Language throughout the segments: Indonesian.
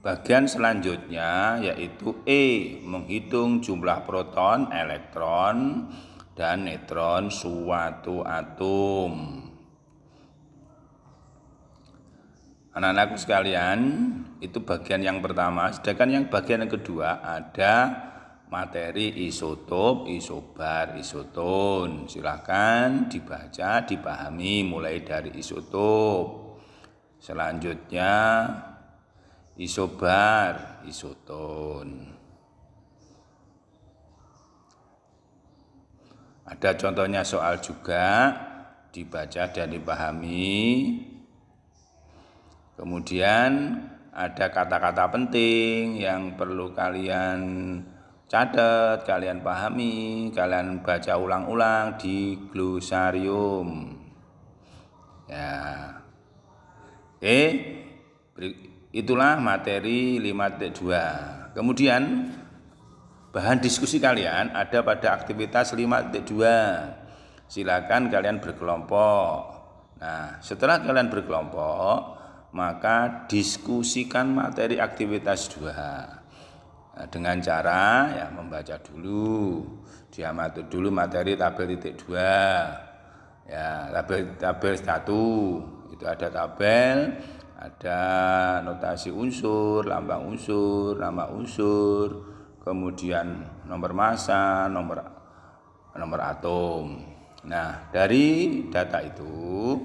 Bagian selanjutnya yaitu E, menghitung jumlah proton, elektron, dan neutron suatu atom. Anak-anakku sekalian, itu bagian yang pertama. Sedangkan yang bagian yang kedua ada materi isotop, isobar, isoton. Silakan dibaca, dipahami mulai dari isotop. Selanjutnya isobar, isoton. Ada contohnya soal juga, dibaca dan dipahami. Kemudian ada kata-kata penting yang perlu kalian catat, kalian pahami, kalian baca ulang-ulang di glosarium. Ya. Oke, itulah materi 5.2. Kemudian bahan diskusi kalian ada pada aktivitas 5.2. Silakan kalian berkelompok. Nah, setelah kalian berkelompok, maka diskusikan materi aktivitas 2 dengan cara ya membaca dulu, diamati dulu materi tabel titik 2 ya, tabel 1 itu ada tabel, ada notasi unsur, lambang unsur, nama unsur, kemudian nomor massa, nomor atom. Nah, dari data itu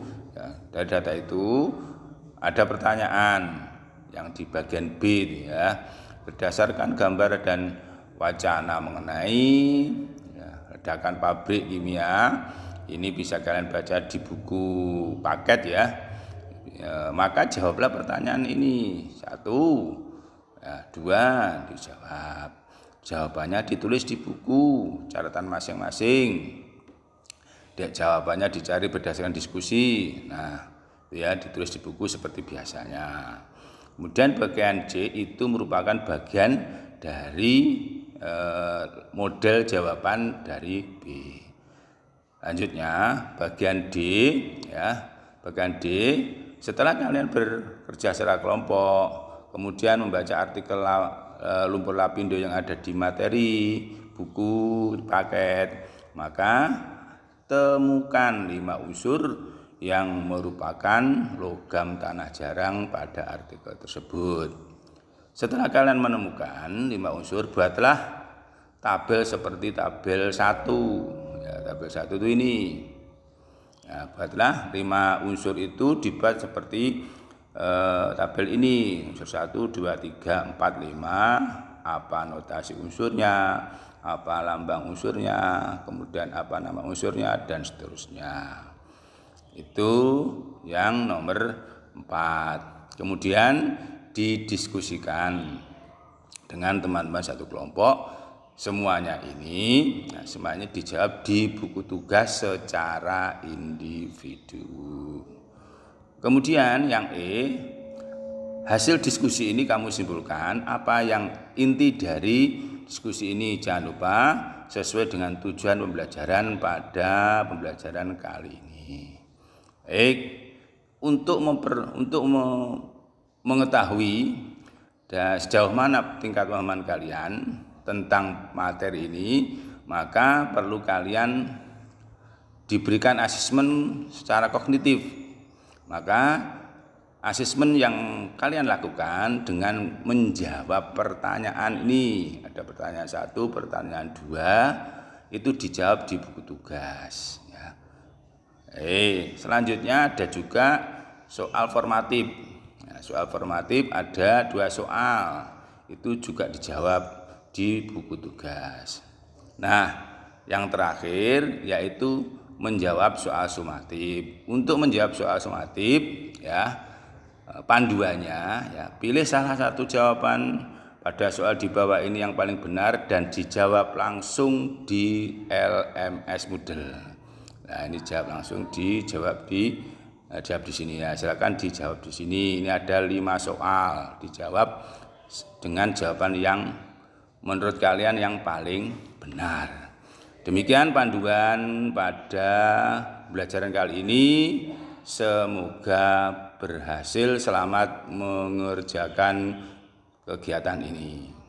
ada pertanyaan yang di bagian B ya, berdasarkan gambar dan wacana mengenai ledakan pabrik kimia. Ini bisa kalian baca di buku paket ya. Maka jawablah pertanyaan ini. 1, 2 dijawab. Jawabannya ditulis di buku catatan masing-masing. Jawabannya dicari berdasarkan diskusi. Nah, ya ditulis di buku seperti biasanya. Kemudian bagian C itu merupakan bagian dari model jawaban dari B. Lanjutnya bagian D ya. Bagian D, setelah kalian bekerja secara kelompok, kemudian membaca artikel lumpur lapindo yang ada di materi buku paket, maka temukan 5 unsur yang merupakan logam tanah jarang pada artikel tersebut. Setelah kalian menemukan 5 unsur, buatlah tabel seperti tabel 1. Ya, tabel 1 itu ini. Ya, buatlah 5 unsur itu dibuat seperti tabel ini. Unsur 1, 2, 3, 4, 5. Apa notasi unsurnya, apa lambang unsurnya, kemudian apa nama unsurnya, dan seterusnya. Itu yang nomor 4. Kemudian didiskusikan dengan teman-teman satu kelompok. Semuanya dijawab di buku tugas secara individu. Kemudian yang E, hasil diskusi ini kamu simpulkan apa yang inti dari diskusi ini. Jangan lupa sesuai dengan tujuan pembelajaran pada pembelajaran kali ini. Baik, untuk mengetahui sejauh mana tingkat pemahaman kalian tentang materi ini, maka perlu kalian diberikan asesmen secara kognitif. Maka asesmen yang kalian lakukan dengan menjawab pertanyaan ini, ada pertanyaan 1, pertanyaan 2, itu dijawab di buku tugas. Selanjutnya ada juga soal formatif. Soal formatif ada 2 soal, itu juga dijawab di buku tugas. Nah, yang terakhir yaitu menjawab soal sumatif. Untuk menjawab soal sumatif ya, panduannya ya, pilih salah satu jawaban pada soal di bawah ini yang paling benar dan dijawab langsung di LMS Moodle. Nah, ini dijawab di sini ya. Silakan dijawab di sini. Ini ada 5 soal, dijawab dengan jawaban yang menurut kalian yang paling benar. Demikian panduan pada pembelajaran kali ini. Semoga berhasil. Selamat mengerjakan kegiatan ini.